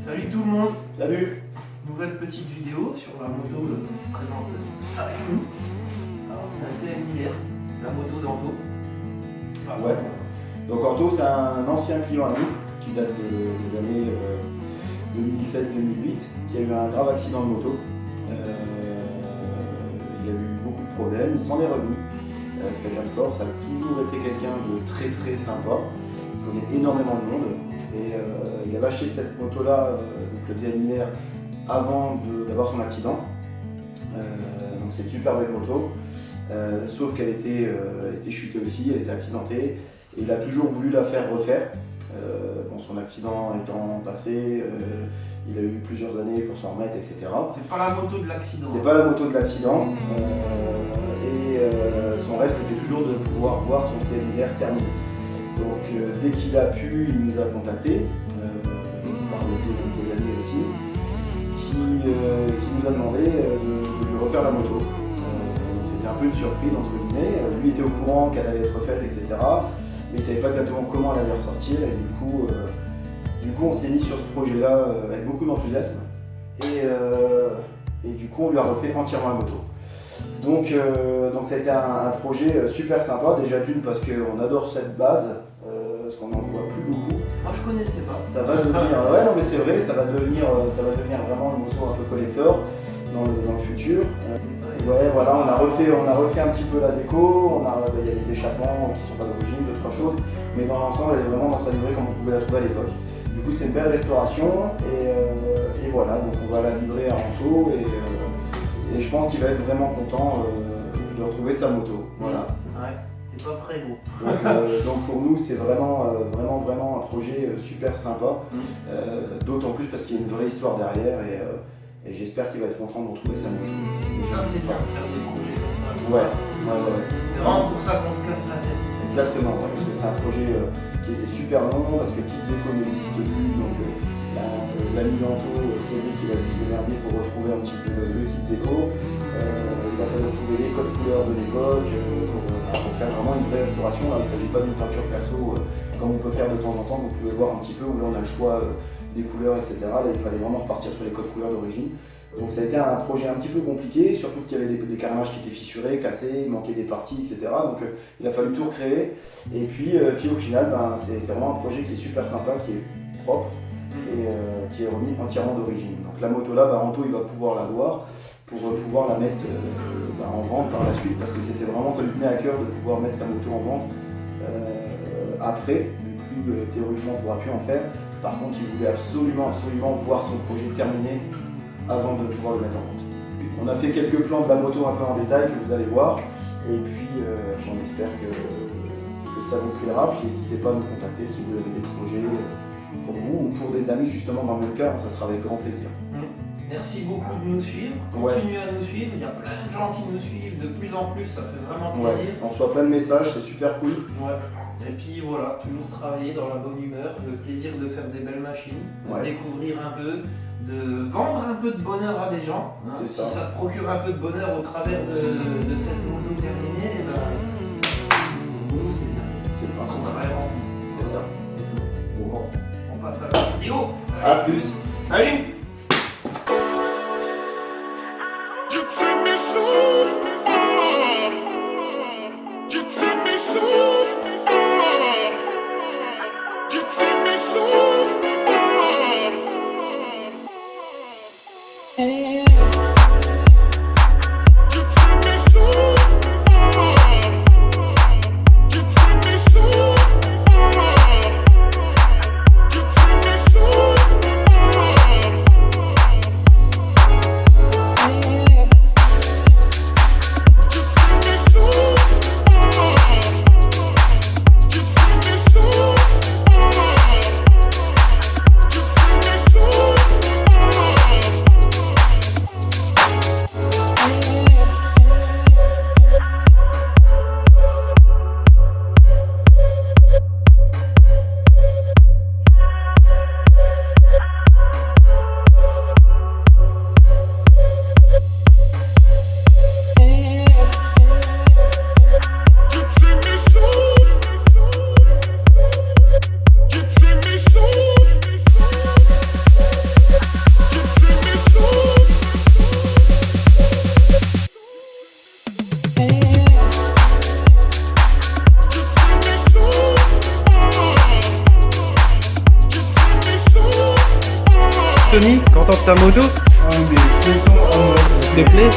Salut tout le monde. Salut. Nouvelle petite vidéo sur la moto présente avec nous. Alors c'est un TM1000R, la moto d'Anto. Ouais. Donc Anto, c'est un ancien client à nous qui date des années 2007-2008, qui a eu un grave accident de moto. Il a eu beaucoup de problèmes, il s'en est remis. C'est quelqu'un de fort, ça a toujours été quelqu'un de très très sympa. Il connaît énormément de monde. Et il avait acheté cette moto-là, donc le TM1000R, avant d'avoir son accident. Donc c'est une super belle moto. Sauf qu'elle était chutée aussi, elle était accidentée. Et il a toujours voulu la faire refaire. Son accident étant passé, il a eu plusieurs années pour s'en remettre, etc. C'est pas la moto de l'accident. C'est pas la moto de l'accident. Son rêve, c'était toujours de pouvoir voir son TM1000R terminé. Donc dès qu'il a pu, il nous a contactés, par le biais de ses amis aussi, qui nous a demandé de lui refaire la moto. C'était un peu une surprise entre guillemets. Lui était au courant qu'elle allait être refaite, etc. Mais il ne savait pas exactement comment elle allait ressortir. Et du coup on s'est mis sur ce projet-là avec beaucoup d'enthousiasme. Et du coup, on lui a refait entièrement la moto. Donc ça a été un projet super sympa. Déjà d'une parce qu'on adore cette base, parce qu'on n'en voit plus beaucoup. Moi je connaissais pas. Ça va devenir, ouais non mais c'est vrai, ça va devenir vraiment une moto un peu collector dans le futur. Ouais voilà, on a refait un petit peu la déco, il y a des échappements qui sont pas d'origine, 2-3 choses, mais dans l'ensemble elle est vraiment dans sa livrée comme on pouvait la trouver à l'époque. Du coup c'est une belle restauration et voilà, donc on va la livrer à Anto et je pense qu'il va être vraiment content de retrouver sa moto. Voilà. Ouais, c'est pas très beau. Donc pour nous c'est vraiment un projet super sympa, d'autant plus parce qu'il y a une vraie histoire derrière et j'espère qu'il va être content de retrouver sa moto. Et ça c'est bien de faire des projets comme ça. Ouais. C'est vraiment pour ça qu'on se casse la tête. Exactement, ouais, parce que c'est un projet qui était super long, parce que Kit Déco n'existe plus, donc l'ami d'Anto, Cédric, il a dû se démerder pour retrouver un petit peu le Kit Déco. Il a fallu retrouver les codes couleurs de l'époque pour faire vraiment une vraie restauration. Là, il ne s'agit pas d'une peinture perso comme on peut faire de temps en temps, vous pouvez voir un petit peu où là on a le choix des couleurs, etc. Là il fallait vraiment repartir sur les codes couleurs d'origine. Donc ça a été un projet un petit peu compliqué, surtout qu'il y avait des carénages qui étaient fissurés, cassés, il manquait des parties, etc. Donc il a fallu tout recréer. Et puis au final, c'est vraiment un projet qui est super sympa, qui est propre et qui est remis entièrement d'origine. Donc la moto là, Anto il va pouvoir l'avoir pour pouvoir la mettre en vente par la suite, parce que c'était vraiment, ça lui tenait à cœur de pouvoir mettre sa moto en vente après, vu que théoriquement on ne pourra plus en faire. Par contre, il voulait absolument voir son projet terminé avant de pouvoir le mettre en vente. On a fait quelques plans de la moto un peu en détail que vous allez voir, et puis j'en espère que ça vous plaira. Puis n'hésitez pas à nous contacter si vous avez des projets pour vous ou pour des amis justement dans le même cas, ça sera avec grand plaisir. Merci beaucoup de nous suivre, continuez à nous suivre, il y a plein de gens qui nous suivent, de plus en plus, ça fait vraiment plaisir. On reçoit plein de messages, c'est super cool. Ouais. Et puis voilà, toujours travailler dans la bonne humeur, le plaisir de faire des belles machines, de découvrir un peu, de vendre un peu de bonheur à des gens. Hein. Si ça te procure un peu de bonheur au travers de cette moto terminée, nous c'est bien. C'est le principe. C'est ça. C'est tout. Bon, on passe à la vidéo. A plus. Salut. You take me soft, you take me soft, you take me soft. Tony, content de ta moto? Ouais, mais question à moi. S'il te plaît.